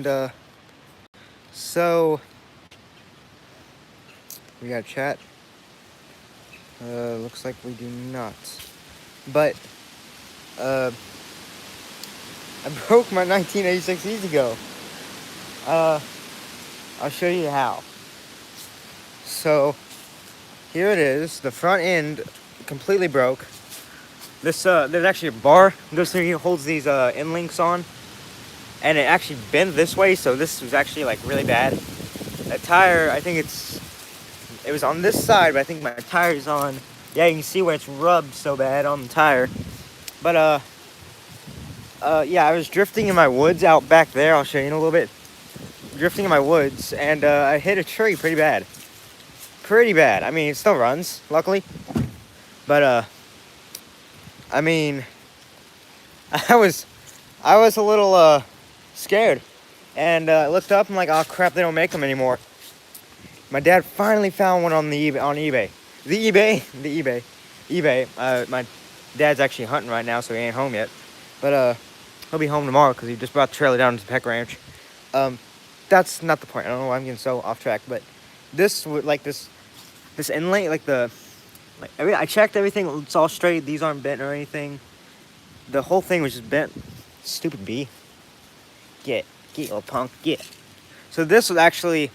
And so we got chat. Looks like we do not. But I broke my 1986 E-Z-GO. I'll show you how. So here it is. The front end completely broke. There's actually a bar that goes through here, holds these end links on, and it actually bent this way. So this was actually like really bad. That tire, I think it was on this side, but I think my tire's on. Yeah, you can see where it's rubbed so bad on the tire. But yeah, I was drifting in my woods out back there. I'll show you in a little bit. Drifting in my woods, and I hit a tree pretty bad. Pretty bad. I mean, it still runs, luckily. But I mean, I was a little scared, and I looked up. I'm like, oh crap, they don't make them anymore. My dad finally found one on eBay. eBay. My dad's actually hunting right now, so he ain't home yet. But he'll be home tomorrow because he just brought the trailer down to the Peck Ranch. That's not the point. I don't know why I'm getting so off track, but this inlay, I checked everything. It's all straight. These aren't bent or anything. The whole thing was just bent. Stupid bee. Get little punk, get. So this was actually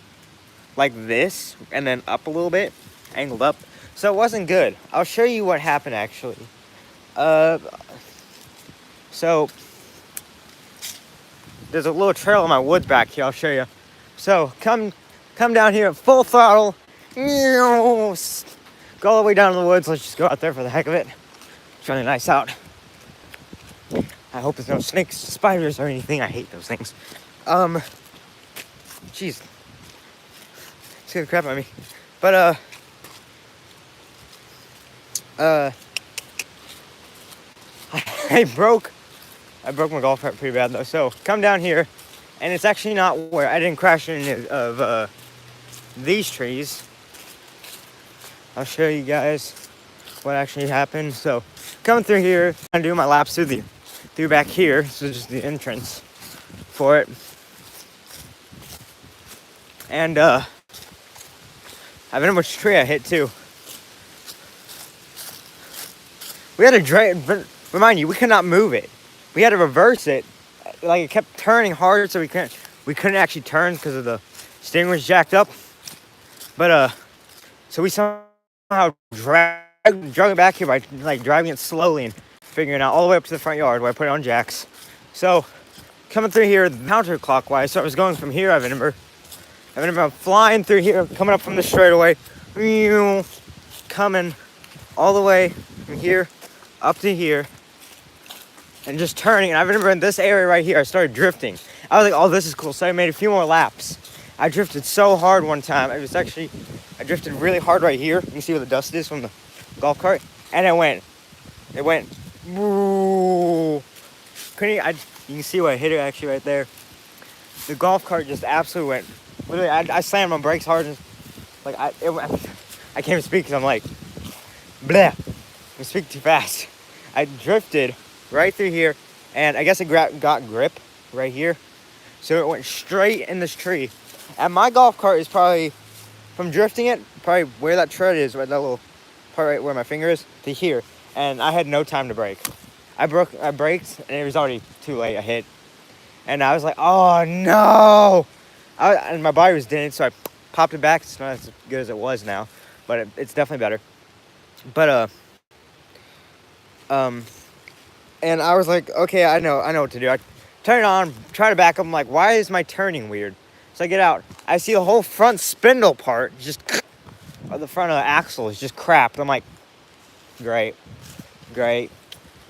like this, and then up a little bit, angled up. So it wasn't good. I'll show you what happened actually. So there's a little trail in my woods back here. I'll show you. So come down here at full throttle. Go all the way down to the woods. Let's just go out there for the heck of it. It's really nice out. I hope there's no snakes, spiders, or anything. I hate those things. Jeez. Scare the crap out of me. But, I broke my golf cart pretty bad, though. So, come down here, and it's actually not where I didn't crash any of, these trees. I'll show you guys what actually happened. So, coming through here, I'm doing my laps through back here. So, just the entrance for it. And, I don't know which tree I hit, too. We had to drive, remind you, we could not move it. We had to reverse it. Like, it kept turning hard, so we couldn't actually turn because of the steering was jacked up. But, so we somehow drug it back here by, like, driving it slowly and figuring it out all the way up to the front yard where I put it on jacks. So, coming through here counterclockwise, so I was going from here, I remember flying through here, coming up from the straightaway, coming all the way from here up to here, and just turning. And I remember in this area right here, I started drifting. I was like, oh, this is cool. So I made a few more laps. I drifted so hard one time. I drifted really hard right here. You can see where the dust is from the golf cart. And it went, woo. You can see where I hit it actually right there. The golf cart just absolutely went, literally, I slammed my brakes hard. And, like, I can't even speak because I'm like, bleh. I'm speaking too fast. I drifted right through here, and I guess it got grip right here. So it went straight in this tree. And my golf cart is probably, from drifting it, probably where that tread is, where that little part right where my finger is, to here. And I had no time to brake. I braked, and it was already too late. I hit. And I was like, oh no! And my body was dented, so I popped it back. It's not as good as it was now, but it's definitely better. But, and I was like, okay, I know what to do. I turn it on, try to back up. I'm like, why is my turning weird? So I get out. I see the whole front spindle part, just, or the front of the axle is just crap. I'm like, great.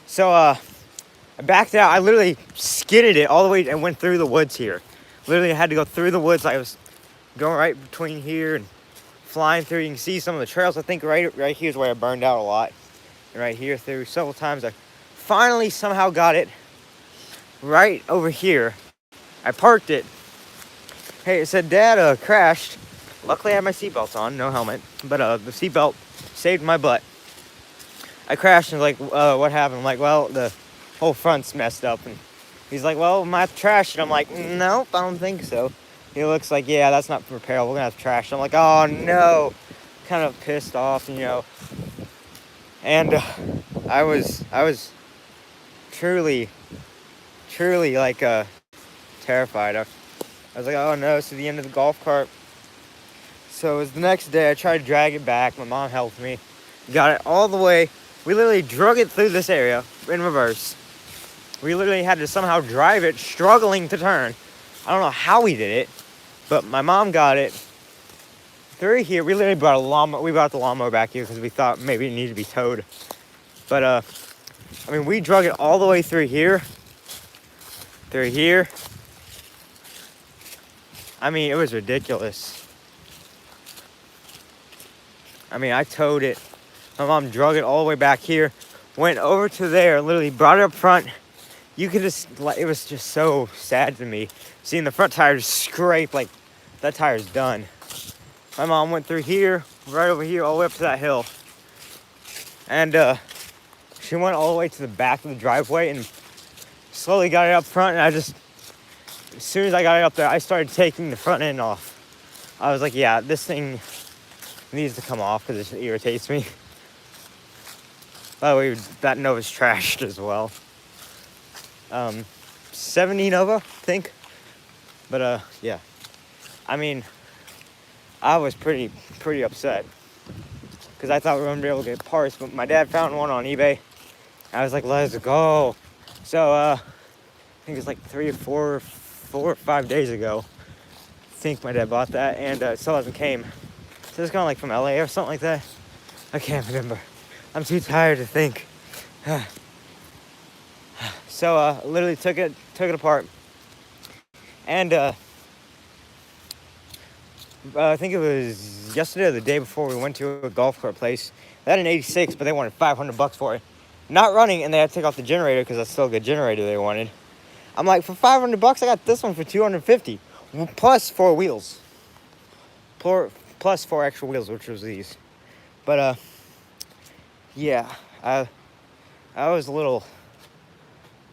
So, I backed out. I literally skidded it all the way and went through the woods here. Literally, I had to go through the woods. I was going right between here and flying through. You can see some of the trails. I think right here is where I burned out a lot. And right here through several times. I finally somehow got it right over here. I parked it. Hey, it said Dad crashed. Luckily, I had my seatbelt on, no helmet. But the seatbelt saved my butt. I crashed and like, what happened? I'm like, well, the whole front's messed up and He's like, well, we might have to trash it. I'm like, nope, I don't think so. He looks like, yeah, that's not repairable. We're gonna have to trash it. I'm like, oh no, kind of pissed off, you know. And I was truly, truly like terrified. I was like, oh no, it's the end of the golf cart. So it was the next day. I tried to drag it back. My mom helped me. Got it all the way. We literally drug it through this area in reverse. We literally had to somehow drive it, struggling to turn. I don't know how we did it, but my mom got it through here. We literally brought a lawnmower. We brought the lawnmower back here because we thought maybe it needed to be towed. But I mean, we drug it all the way through here. Through here. I mean, it was ridiculous. I mean, I towed it. My mom drug it all the way back here, went over to there, literally brought it up front. You could just, it was just so sad to me seeing the front tire just scrape, like that tire's done. My mom went through here, right over here, all the way up to that hill. And she went all the way to the back of the driveway and slowly got it up front. And as soon as I got it up there, I started taking the front end off. I was like, yeah, this thing needs to come off because it irritates me. By the way, that Nova's trashed as well. 70 Nova, I think. But yeah. I mean, I was pretty upset because I thought we were gonna be able to get parts, but my dad found one on eBay. I was like, let's go. So I think it's like 4 or 5 days ago. I think my dad bought that, and it still hasn't came. So it's kind of like from LA or something like that. I can't remember. I'm too tired to think. So literally took it apart, and I think it was yesterday or the day before we went to a golf cart place. They had an 86, but they wanted $500 for it. Not running, and they had to take off the generator because that's still a good generator they wanted. I'm like, for $500, I got this one for $250, plus 4 wheels. Plus 4 extra wheels, which was these. But yeah, I was a little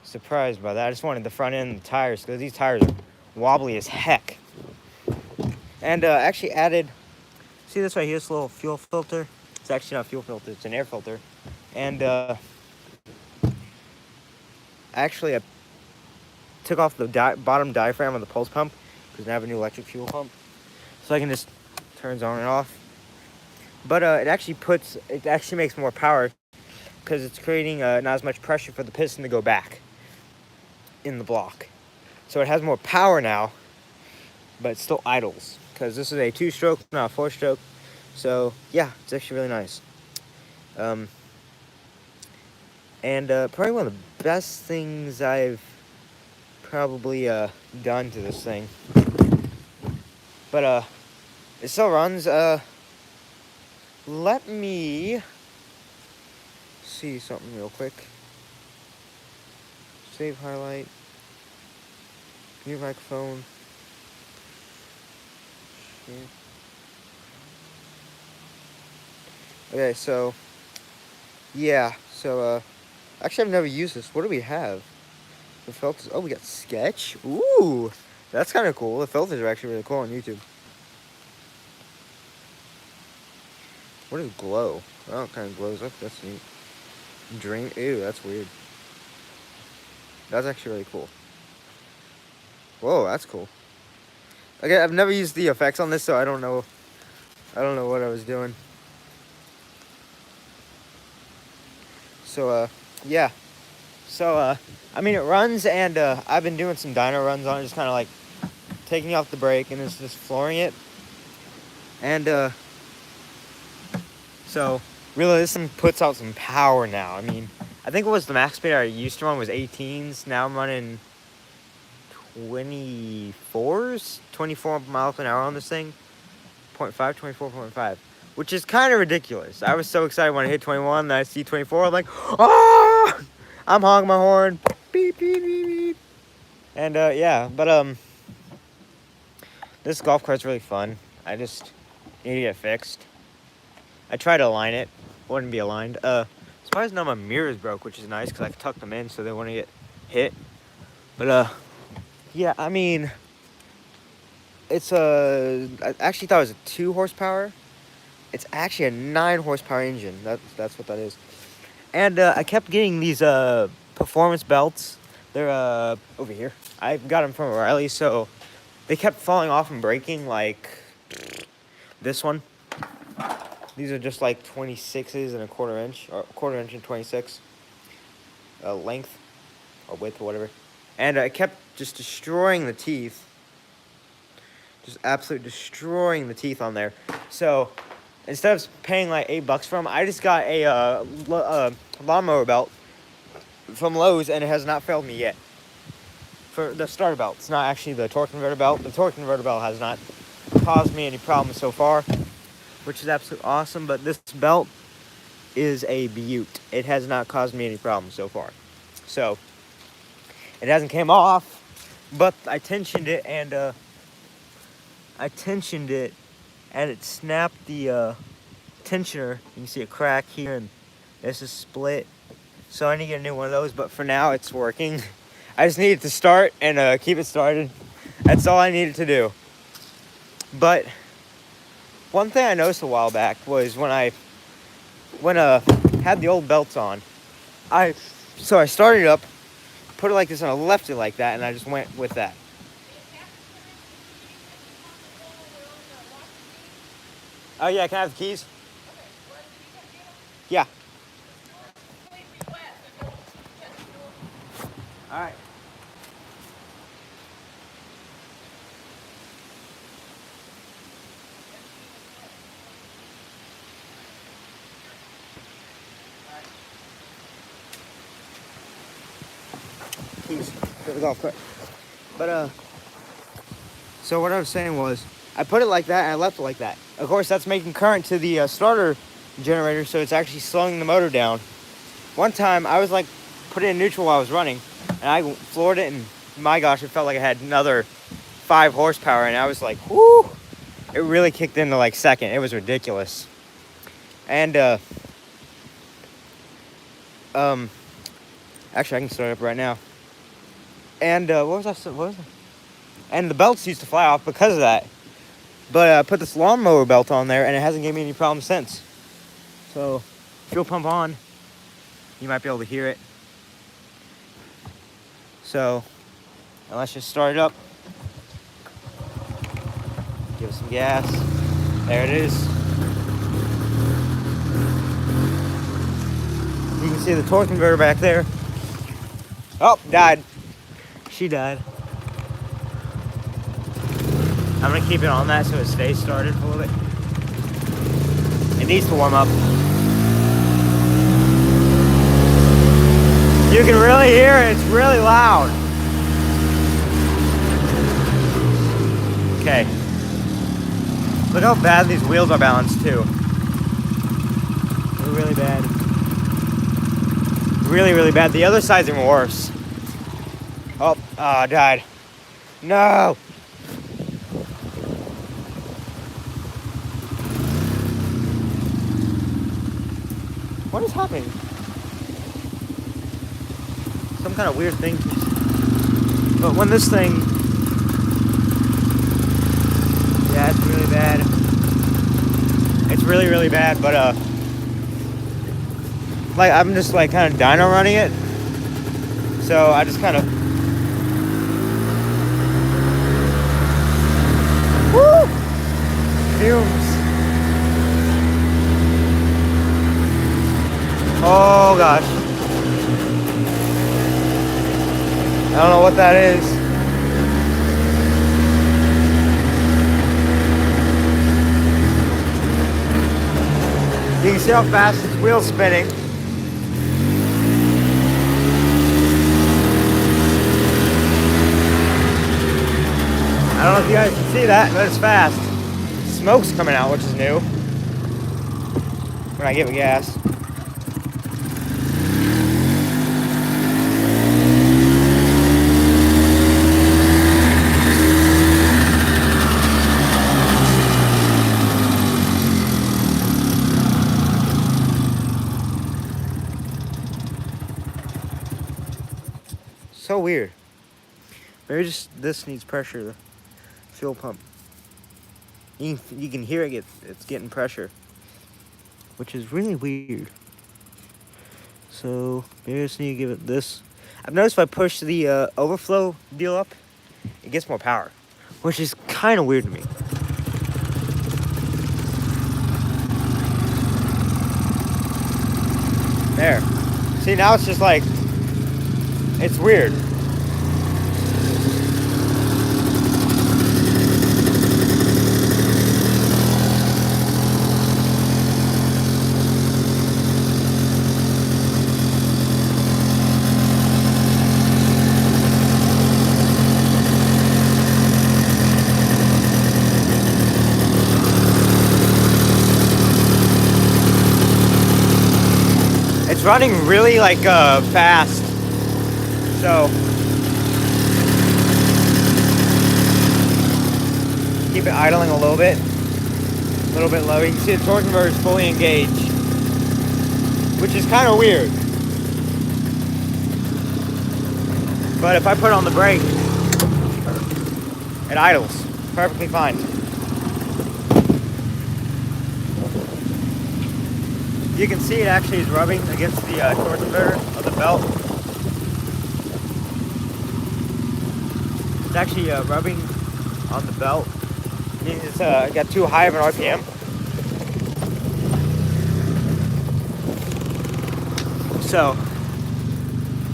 surprised by that. I just wanted the front end and the tires because these tires are wobbly as heck. And actually added, see this right here, this little fuel filter? It's actually not a fuel filter, it's an air filter. And actually I took off the bottom diaphragm of the pulse pump because I have a new electric fuel pump. So I can just turns on and off. But it actually makes more power because it's creating not as much pressure for the piston to go back in the block. So it has more power now, but it still idles because this is a 2-stroke, not a 4-stroke. So yeah, it's actually really nice. And probably one of the best things I've probably done to this thing. But it still runs. Let me see something real quick. Save highlight. New microphone. Okay, so yeah, so actually I've never used this. What do we have? The filters. Oh, we got Sketch. Ooh, that's kind of cool. The filters are actually really cool on YouTube. What is Glow? Oh, it kind of glows up. That's neat. Dream. Ew, that's weird. That's actually really cool. Whoa, that's cool. Okay, I've never used the effects on this, so I don't know what I was doing. So yeah. So I mean, it runs, and I've been doing some dyno runs on it, just kind of like taking off the brake and just flooring it. And so really, this thing puts out some power now. I mean, I think it was the max speed I used to run was 18s. Now I'm running 24s, 24 miles an hour on this thing. 24.5, which is kind of ridiculous. I was so excited when I hit 21, then I see 24, I'm like, ah! I'm honking my horn, beep, beep, beep, beep. And yeah, but this golf cart's really fun. I just need to get it fixed. I tried to align it, wouldn't be aligned. Surprised none of my mirrors broke, which is nice because I can tuck them in so they wouldn't get hit. But yeah, I mean, it's I actually thought it was a 2 horsepower. It's actually a 9 horsepower engine. That's what that is. And I kept getting these performance belts. They're over here. I got them from O'Reilly, so they kept falling off and breaking. Like this one. These are just like 26s and a quarter inch, or quarter inch and 26 length or width or whatever. And I kept just destroying the teeth. Just absolutely destroying the teeth on there. So instead of paying like $8 for them, I just got a lawnmower belt from Lowe's, and it has not failed me yet. For the starter belt, it's not actually the torque converter belt. The torque converter belt has not caused me any problems so far, which is absolutely awesome. But this belt is a beaut. It has not caused me any problems so far. So it hasn't came off, but I tensioned it and it snapped the tensioner. You can see a crack here, and this is split. So I need to get a new one of those, but for now it's working. I just needed to start and keep it started. That's all I needed to do. But one thing I noticed a while back was when I had the old belts on, I started it up, put it like this, and I left it like that, and I just went with that. Oh yeah, can I have the keys? Yeah. All right. Keys. Go to the golf cart. But so what I was saying was, I put it like that and I left it like that. Of course, that's making current to the starter generator, so it's actually slowing the motor down. One time, I was like, put it in neutral while I was running, and I floored it, and my gosh, it felt like I had another 5 horsepower, and I was like, whoo! It really kicked into like second. It was ridiculous. And actually, I can start it up right now. And what was that? And the belts used to fly off because of that. But I put this lawnmower belt on there, and it hasn't given me any problems since. So, fuel pump on. You might be able to hear it. So, and let's just start it up. Give it some gas. There it is. You can see the torque converter back there. Oh, died. She died. I'm gonna keep it on that so it stays started for a little bit. It needs to warm up. You can really hear it, it's really loud. Okay. Look how bad these wheels are balanced too. They're really bad. Really, really bad. The other side's even worse. Oh, I died. No! What is happening? Some kind of weird thing. But when this thing... Yeah, it's really bad. It's really, really bad, but like, I'm just like kind of dyno running it. So I just kind of... Woo! Fumes. Oh gosh. I don't know what that is. You can see how fast this wheel's spinning. I don't know if you guys can see that, but it's fast. Smoke's coming out, which is new. When I give it gas. So weird. Maybe just this needs pressure, the fuel pump. You can hear it's getting pressure, which is really weird. So maybe I just need to give it this. I've noticed if I push the overflow deal up, it gets more power, which is kind of weird to me. There. See, now it's just like, it's weird. It's running really like fast. So keep it idling a little bit low. You can see the torque converter is fully engaged, which is kind of weird. But if I put on the brake, it idles perfectly fine. You can see it actually is rubbing against the torque converter of the belt. It's actually rubbing on the belt. It's got too high of an RPM. So,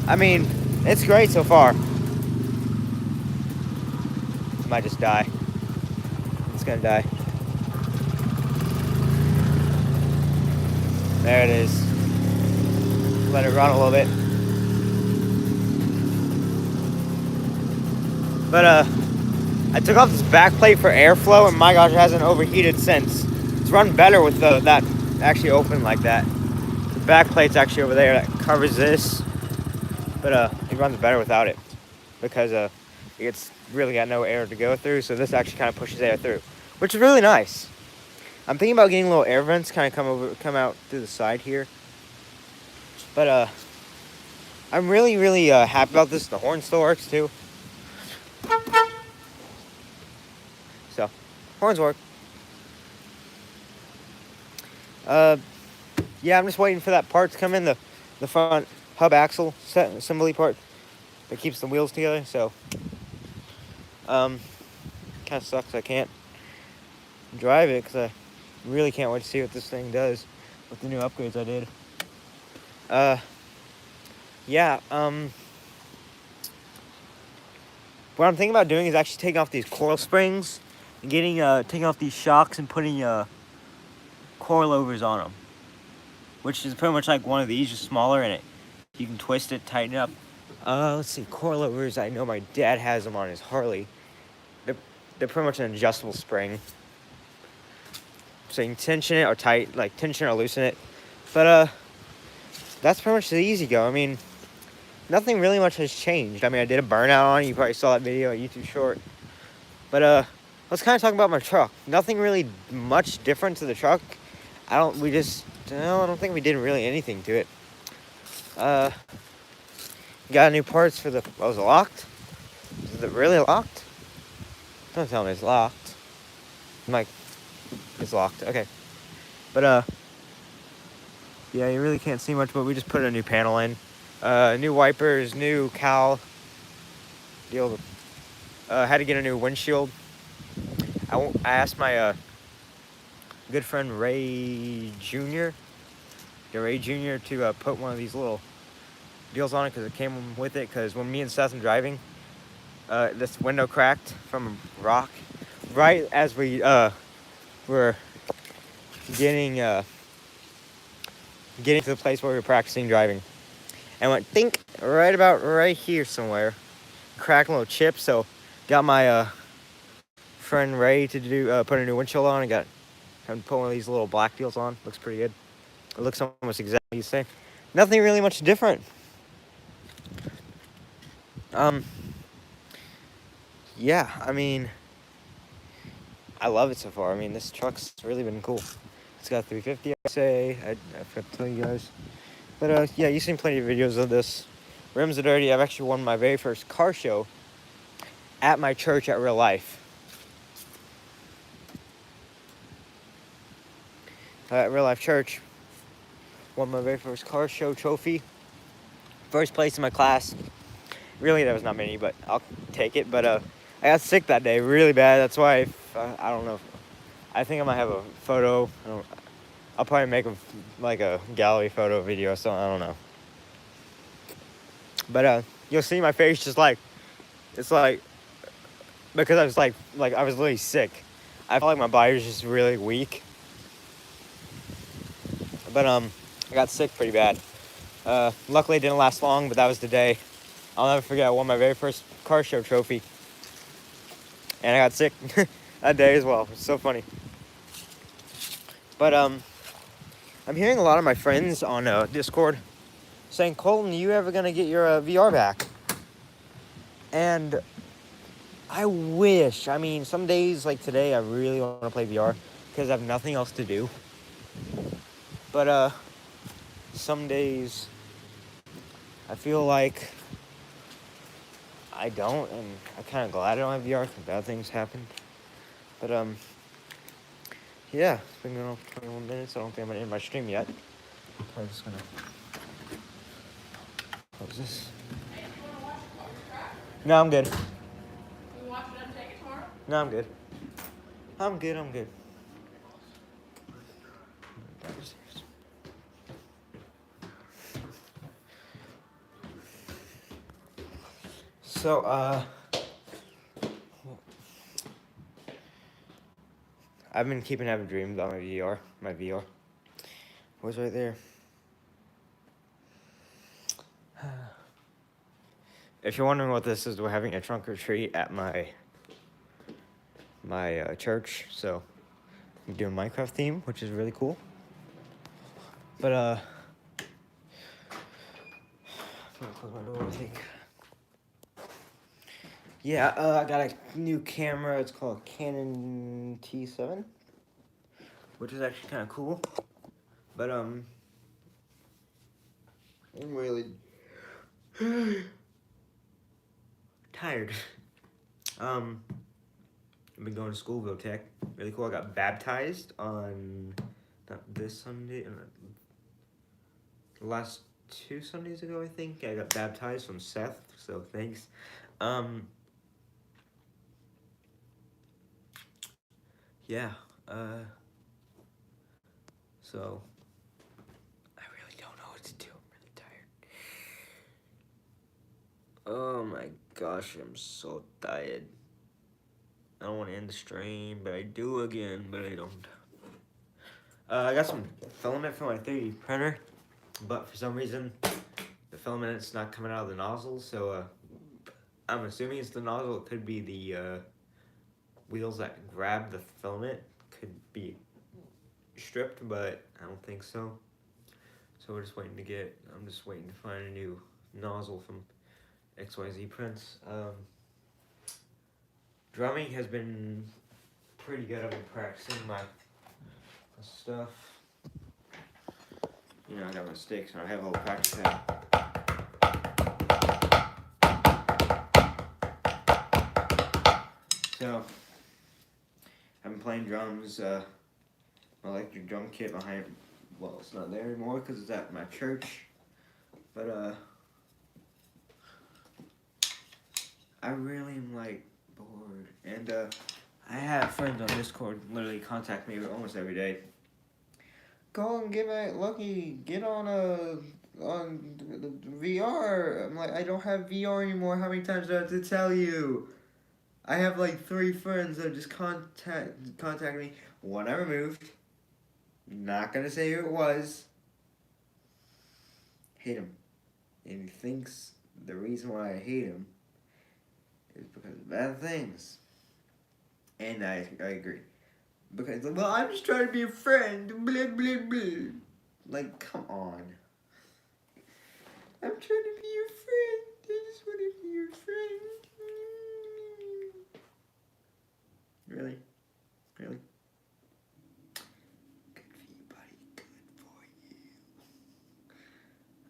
I mean, it's great so far. It might just die. It's gonna die. There it is. Let it run a little bit. But I took off this back plate for airflow, and my gosh, it hasn't overheated since. It's run better with that actually open like that. The back plate's actually over there that covers this, but it runs better without it because it's really got no air to go through. So this actually kind of pushes air through, which is really nice. I'm thinking about getting little air vents kind of come out through the side here. But I'm really happy about this. The horn still works too. So, horns work. Yeah, I'm just waiting for that part to come in, the front hub axle assembly part that keeps the wheels together. So, kind of sucks I can't drive it because I really can't wait to see what this thing does with the new upgrades I did. Yeah, what I'm thinking about doing is actually taking off these coil springs and taking off these shocks and putting coilovers on them, which is pretty much like one of these, just smaller, and you can twist it, tighten it up. Let's see, coilovers. I know my dad has them on his Harley. They're pretty much an adjustable spring, so you can tension it or tension or loosen it. But that's pretty much the easy go. I mean, nothing really much has changed. I mean, I did a burnout on it. You probably saw that video, a YouTube short. But let's kind of talk about my truck. Nothing really much different to the truck. I don't think we did really anything to it. Got new parts for the. Was it locked? Is it really locked? Don't tell me it's locked. It's locked. Okay. But yeah, you really can't see much, but we just put a new panel in. New wipers, new cowl. Had to get a new windshield. I asked my good friend Ray Jr. To put one of these little deals on it because it came with it. Because when me and Seth were driving, this window cracked from a rock right as we were getting to the place where we were practicing driving, and went think right here somewhere. Cracked a little chip, so got my friend Ray to put a new windshield on and got him to put one of these little black deals on. Looks pretty good. It looks almost exactly the same. Nothing really much different. Yeah, I mean, I love it so far. I mean, this truck's really been cool. It's got 350, I say. I forgot to tell you guys. But yeah, you've seen plenty of videos of this. Rims are dirty. I've actually won my very first car show at my church at real life. At real life church, won my very first car show trophy. First place in my class. Really, there was not many, but I'll take it. But I got sick that day really bad. That's why I don't know. I think I might have a photo. I'll probably make a gallery photo video or something. I don't know. But you'll see my face just like, it's like, because I was like I was literally sick. I felt like my body was just really weak. But I got sick pretty bad. Luckily it didn't last long, but that was the day. I'll never forget, I won my very first car show trophy. And I got sick that day as well. It's so funny. But I'm hearing a lot of my friends on Discord saying, Colton, you ever gonna get your VR back? And I wish. I mean, some days like today, I really want to play VR because I have nothing else to do. But some days I feel like I don't, and I'm kind of glad I don't have VR because bad things happen. But yeah, it's been going on for 21 minutes. I don't think I'm gonna end my stream yet. I'm just gonna close this. No, I'm good. You watch it and take it tomorrow? No, I'm good. I'm good. So, I've been keeping having dreams about my VR. My VR was right there. If you're wondering what this is, we're having a trunk or treat at my church. So I'm doing Minecraft theme, which is really cool. But I'm gonna close my door, I think. Yeah, I got a new camera. It's called Canon T7, which is actually kind of cool. But I'm really tired. I've been going to Schoolville Tech. Really cool. I got baptized on not this Sunday, the last 2 Sundays ago, I think. I got baptized from Seth, so thanks. Yeah. So I really don't know what to do. I'm really tired. Oh my gosh, I'm so tired. I don't want to end the stream, but I do again, but I don't. I got some filament for my 3D printer, but for some reason, the filament's not coming out of the nozzle, so I'm assuming it's the nozzle. It could be the wheels that grab the filament could be stripped, but I don't think so. So I'm just waiting to find a new nozzle from XYZ Prints. Drumming has been pretty good. I've been practicing my stuff. You know, I got my sticks and I have a little practice pad. So, I've been playing drums, my electric drum kit behind, well, it's not there anymore because it's at my church, but I really am, like, bored, and I have friends on Discord literally contact me almost every day. Go and get on the VR. I'm like, I don't have VR anymore. How many times do I have to tell you? I have like 3 friends that just contact me. One I removed. Not gonna say who it was. Hate him. And he thinks the reason why I hate him is because of bad things. And I agree. Because, well, I'm just trying to be a friend. Blah, blah, blah. Like, come on. I'm trying to be your friend. I just want to be your friend. Really? Really? Good for you, buddy. Good for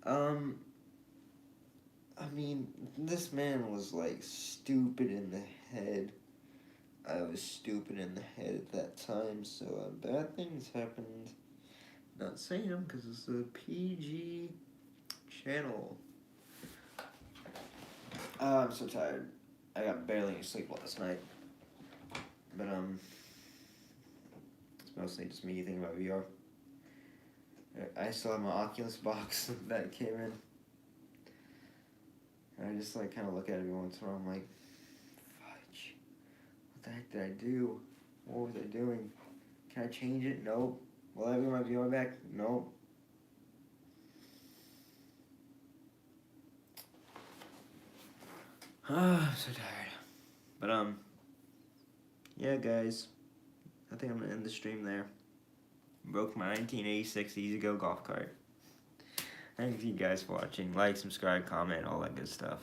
you. I mean, this man was like stupid in the head. I was stupid in the head at that time, so bad things happened. Not saying them because it's a PG channel. I'm so tired. I got barely any sleep last night. But it's mostly just me thinking about VR. I still have my Oculus box that came in. And I just like kind of look at it every once in a while. I'm like, fudge. What the heck did I do? What was I doing? Can I change it? Nope. Will I get my VR back? Nope. I'm so tired. But yeah, guys. I think I'm gonna end the stream there. Broke my 1986 E-Z-GO golf cart. Thank you guys for watching. Like, subscribe, comment, all that good stuff.